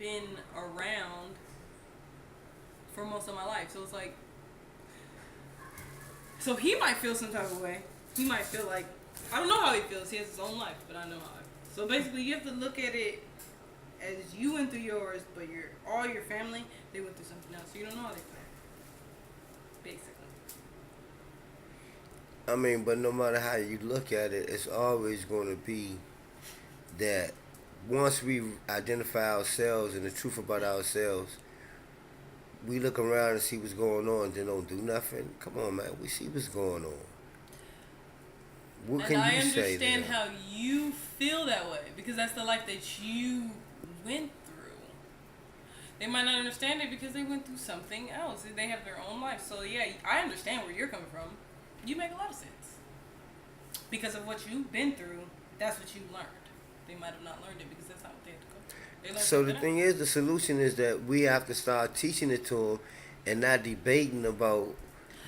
been around for most of my life. So it's like, so he might feel some type of way. He might feel like, I don't know how he feels. He has his own life, but I know how I feel. So basically, you have to look at it as you went through yours, but all your family, they went through something else. So you don't know how they feel. Basically. I mean, but no matter how you look at it, it's always going to be that once we identify ourselves and the truth about ourselves, we look around and see what's going on, then don't do nothing. Come on, man, we see what's going on. What And can I you say to understand them? how you feel that way because that's the life that you went through. They might not understand it because they went through something else. They have their own life. So yeah, I understand where you're coming from. You make a lot of sense. Because of what you've been through, that's what you learned. They might have not learned it because that's not what they had to go through. They learned So the something thing else. is, the solution is that we have to start teaching it to them and not debating about,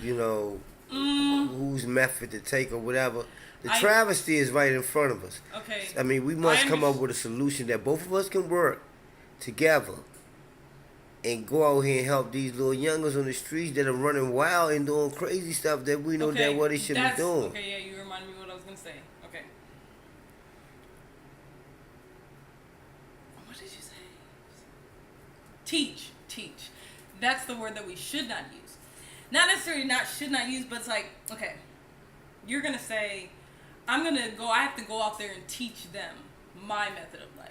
you know, Mm, whose method to take or whatever. The I travesty is right in front of us. okay. I mean, we I must come up understand. with a solution that both of us can work together and go out here and help these little youngers on the streets that are running wild and doing crazy stuff that we know that Okay, what they should be that's doing. okay. Yeah, you reminded me what I was gonna say. Okay, what did you say? Teach. That's the word that we should not use. Not necessarily not should not use, but it's like, okay, you're gonna say, I have to go out there and teach them my method of life.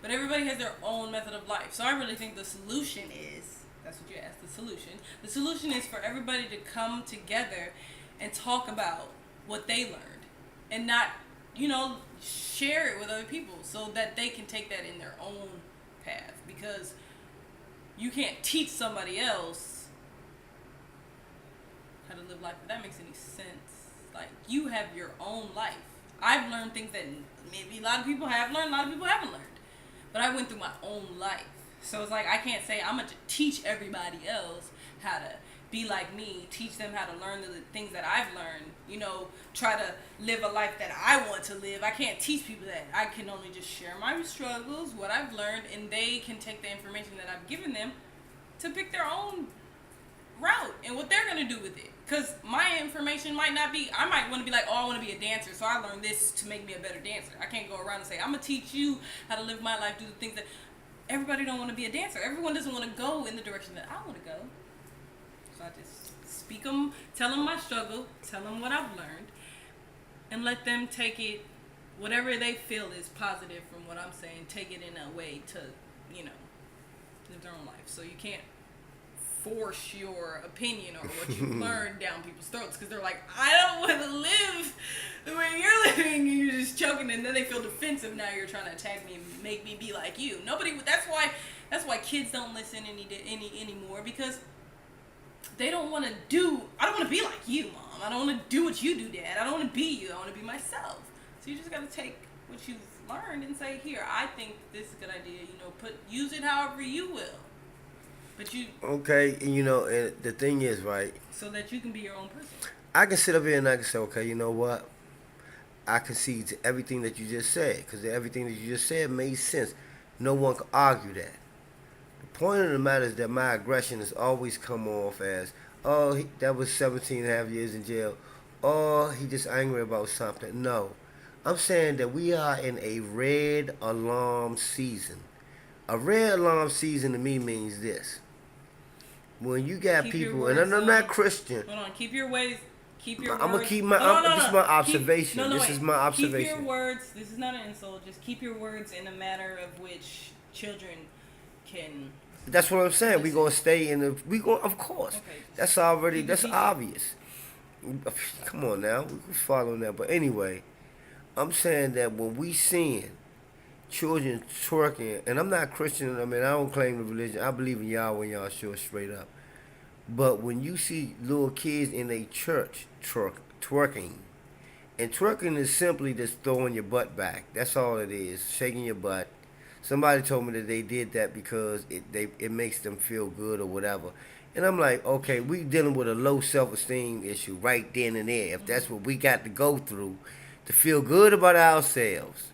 But everybody has their own method of life. So I really think the solution is, that's what you asked, the solution. The solution is for everybody to come together and talk about what they learned and not, share it with other people so that they can take that in their own path. Because you can't teach somebody else how to live life, if that makes any sense. Like, you have your own life. I've learned things that maybe a lot of people have learned, a lot of people haven't learned. But I went through my own life. So it's like, I can't say I'm going to teach everybody else how to be like me, teach them how to learn the things that I've learned, try to live a life that I want to live. I can't teach people that. I can only just share my struggles, what I've learned, and they can take the information that I've given them to pick their own route and what they're going to do with it. Because my information might not be, I might want to be like, oh, I want to be a dancer, so I learned this to make me a better dancer. I can't go around and say, I'm going to teach you how to live my life, do the things that, everybody don't want to be a dancer. Everyone doesn't want to go in the direction that I want to go. So I just tell them my struggle, tell them what I've learned, and let them take it, whatever they feel is positive from what I'm saying, take it in a way to, live their own life. So you can't force your opinion or what you learned down people's throats because they're like, I don't want to live the way you're living, and you're just choking, and then they feel defensive. Now you're trying to attack me and make me be like you. Nobody. That's why kids don't listen any anymore, because they don't want to do. I don't want to be like you, mom. I don't want to do what you do, dad. I don't want to be you. I want to be myself. So you just got to take what you've learned and say, here, I think this is a good idea. Use it however you will. But Okay, and the thing is, right, so that you can be your own person. I can sit up here and I can say, okay, you know what? I concede to everything that you just said because everything that you just said made sense. No one can argue that. The point of the matter is that my aggression has always come off as, oh, that was 17 and a half years in jail. Oh, he just angry about something. No. I'm saying that we are in a red alarm season. A red alarm season to me means this. When you got Keep your people, and words. I'm not Christian. Hold on. Keep your ways. Keep your I'm gonna words. keep my. No. This is my Keep, observation. no, This wait. is my Keep your observation. words. This is not an insult. Just keep your words in a manner of which children can. That's what I'm saying. We Listen. gonna stay in the. We going of course. Okay. That's already. Keep it That's PG. obvious. Come on now, we following that. But anyway, I'm saying that when we seeing children twerking, and I'm not Christian. I mean, I don't claim the religion. I believe in Yahweh and Yahshua straight up. But when you see little kids in a church twerking, and twerking is simply just throwing your butt back. That's all it is, shaking your butt. Somebody told me that they did that because it makes them feel good or whatever. And I'm like, okay, we dealing with a low self-esteem issue right then and there. If that's what we got to go through to feel good about ourselves,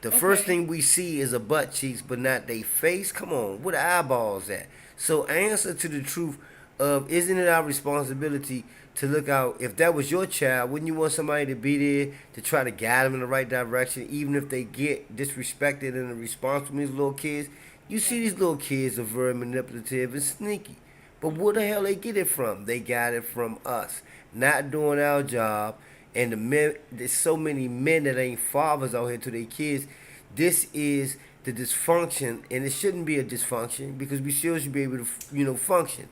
The Okay. first thing we see is a butt cheeks, but not they face. Come on, where the eyeballs at? So answer to the truth of, isn't it our responsibility to look out? If that was your child, wouldn't you want somebody to be there to try to guide them in the right direction, even if they get disrespected and irresponsible from these little kids? You see, these little kids are very manipulative and sneaky. But where the hell they get it from? They got it from us not doing our job. And the men, there's so many men that ain't fathers out here to their kids. This is the dysfunction, and it shouldn't be a dysfunction because we still should be able to, function.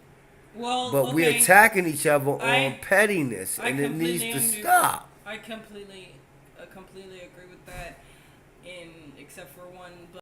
Well, But we're okay. attacking each other on I pettiness, and it needs to stop. I completely agree with that, except for one.